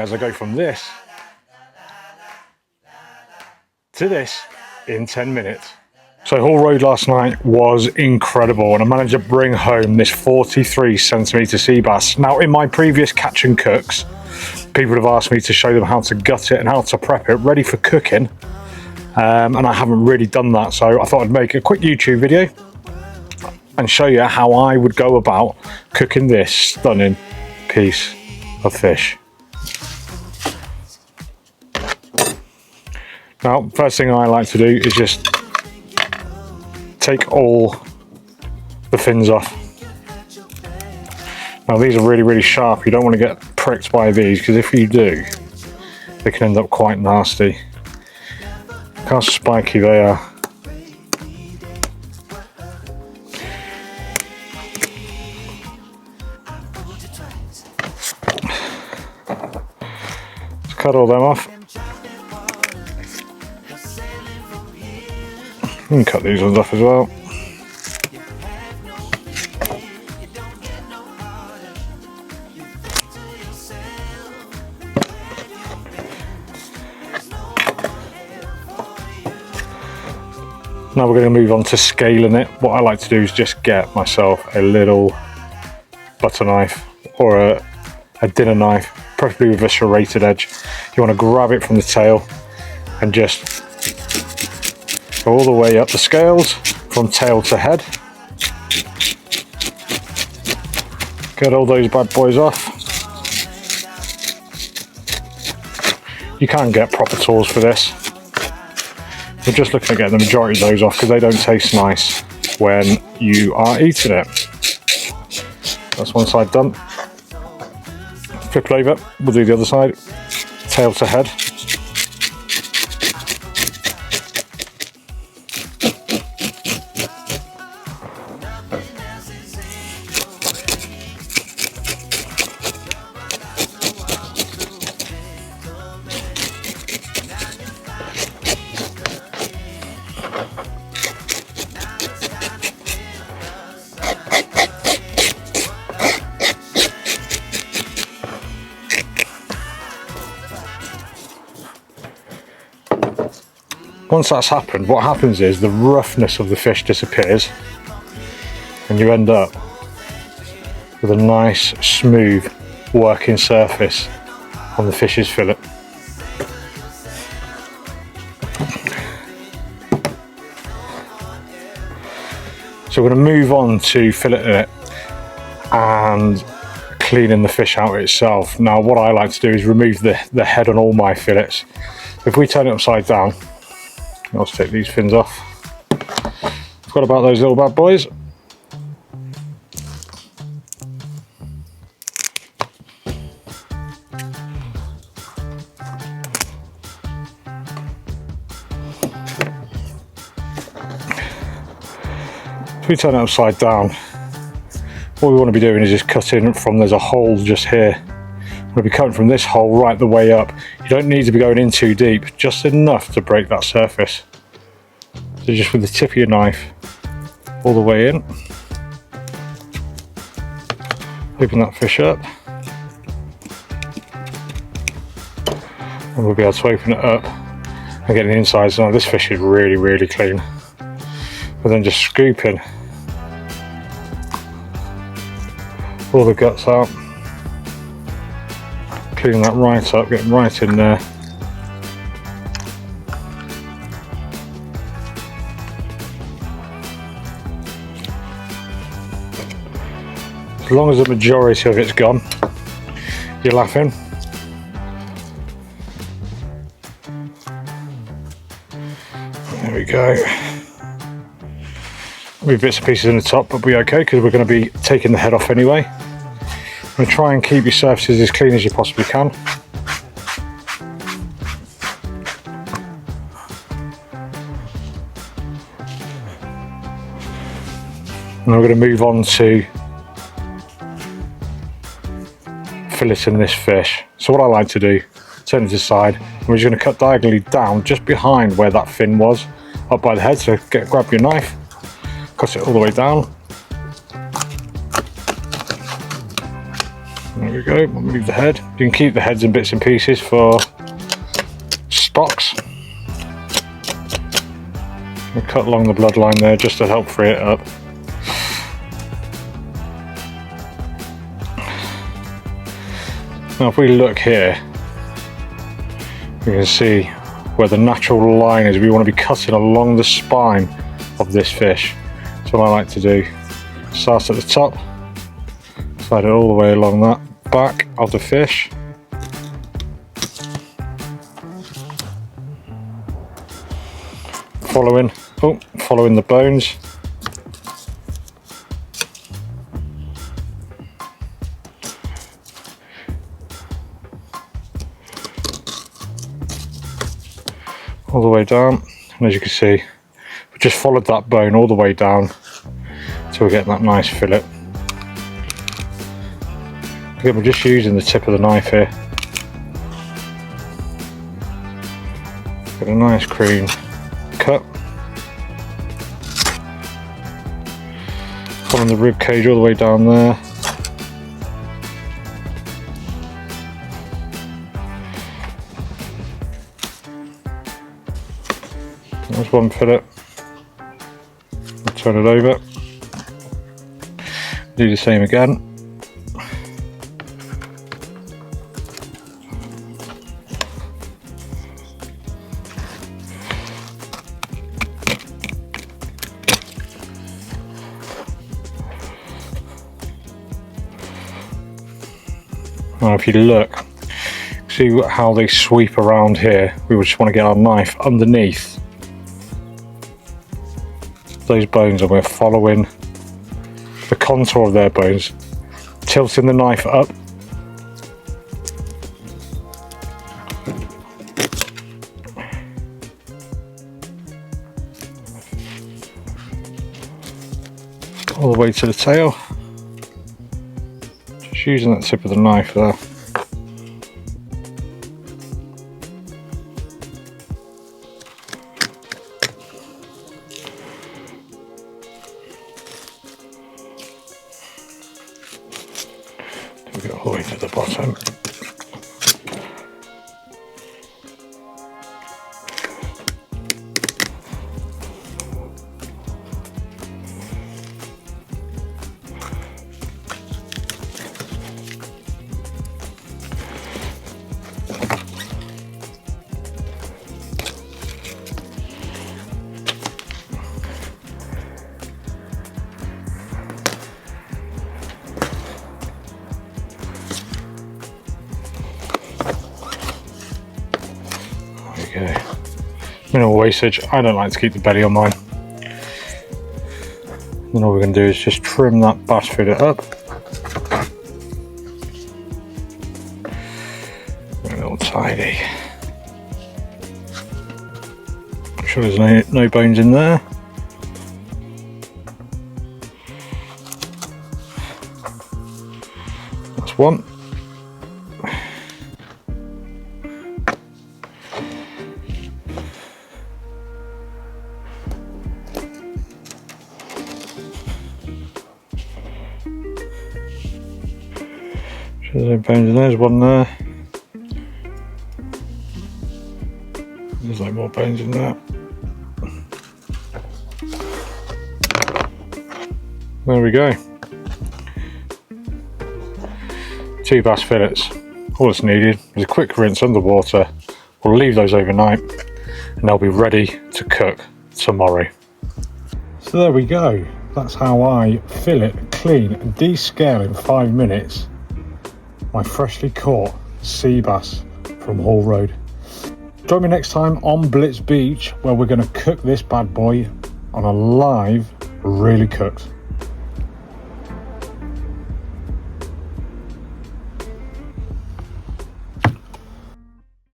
as I go from this to this in 10 minutes. So haul road last night was incredible, and I managed to bring home this 43 centimetre sea bass. Now, in my previous catch and cooks, people have asked me to show them how to gut it and how to prep it ready for cooking, and I haven't really done that, so I thought I'd make a quick YouTube video and show you how I would go about cooking this stunning piece of fish. Now, first thing I like to do is just take all the fins off. Now, these are really, really sharp. You don't want to get pricked by these, because if you do, they can end up quite nasty. Look how spiky they are. Let's cut all them off. You can cut these ones off as well. Now we're going to move on to scaling it. What I like to do is just get myself a little butter knife or a dinner knife, preferably with a serrated edge. You want to grab it from the tail and just go all the way up the scales from tail to head. Get all those bad boys off. You can get proper tools for this. We're just looking at getting the majority of those off because they don't taste nice when you are eating it. That's one side done. Flip it over, we'll do the other side. Tail to head. Once that's happened, what happens is the roughness of the fish disappears and you end up with a nice, smooth working surface on the fish's fillet. So we're going to move on to filleting it and cleaning the fish out itself. Now, what I like to do is remove the head on all my fillets. If we turn it upside down, I'll just take these fins off. Forgot about those little bad boys. If we turn it upside down, what we want to be doing is just cutting from, there's a hole just here. We'll be cutting from this hole right the way up. You don't need to be going in too deep, just enough to break that surface. So just with the tip of your knife, all the way in. Open that fish up. And we'll be able to open it up and get the inside. So now this fish is really, really clean. But then just scooping all the guts out. Clean that right up, get right in there. As long as the majority of it's gone, you're laughing. There we go. There'll be bits and pieces in the top, but we'll be okay because we're going to be taking the head off anyway. And try and keep your surfaces as clean as you possibly can. And we're going to move on to filleting this fish. So what I like to do, turn it to the side, and we're just going to cut diagonally down just behind where that fin was, up by the head. So grab your knife, cut it all the way down. There we go, we'll move the head. You can keep the heads in bits and pieces for stocks. We'll cut along the bloodline there just to help free it up. Now if we look here, you can see where the natural line is. We want to be cutting along the spine of this fish. That's what I like to do. Start at the top, slide it all the way along that back of the fish. Following the bones. All the way down, and as you can see, we just followed that bone all the way down till we're getting that nice fillet. Again, we're just using the tip of the knife here. Get a nice clean cut. Following the rib cage all the way down there. There's one fillet. I'll turn it over. Do the same again. Now if you look, see how they sweep around here. We just want to get our knife underneath those bones, and we're following the contour of their bones, tilting the knife up. All the way to the tail. Just using that tip of the knife there. We go all the way to the bottom. Minimal wastage. I don't like to keep the belly on mine. Then all we're going to do is just trim that bass fillet up. A little tidy. Make sure there's no bones in there. That's one. There's no bones in there, there's one there. There's no more bones in there. There we go. 2 bass fillets. All that's needed is a quick rinse under water. We'll leave those overnight and they'll be ready to cook tomorrow. So there we go. That's how I fillet, clean and descale in 5 minutes my freshly caught sea bass from Hall Road. Join me next time on Blitz Beach, where we're going to cook this bad boy on a live, really cooked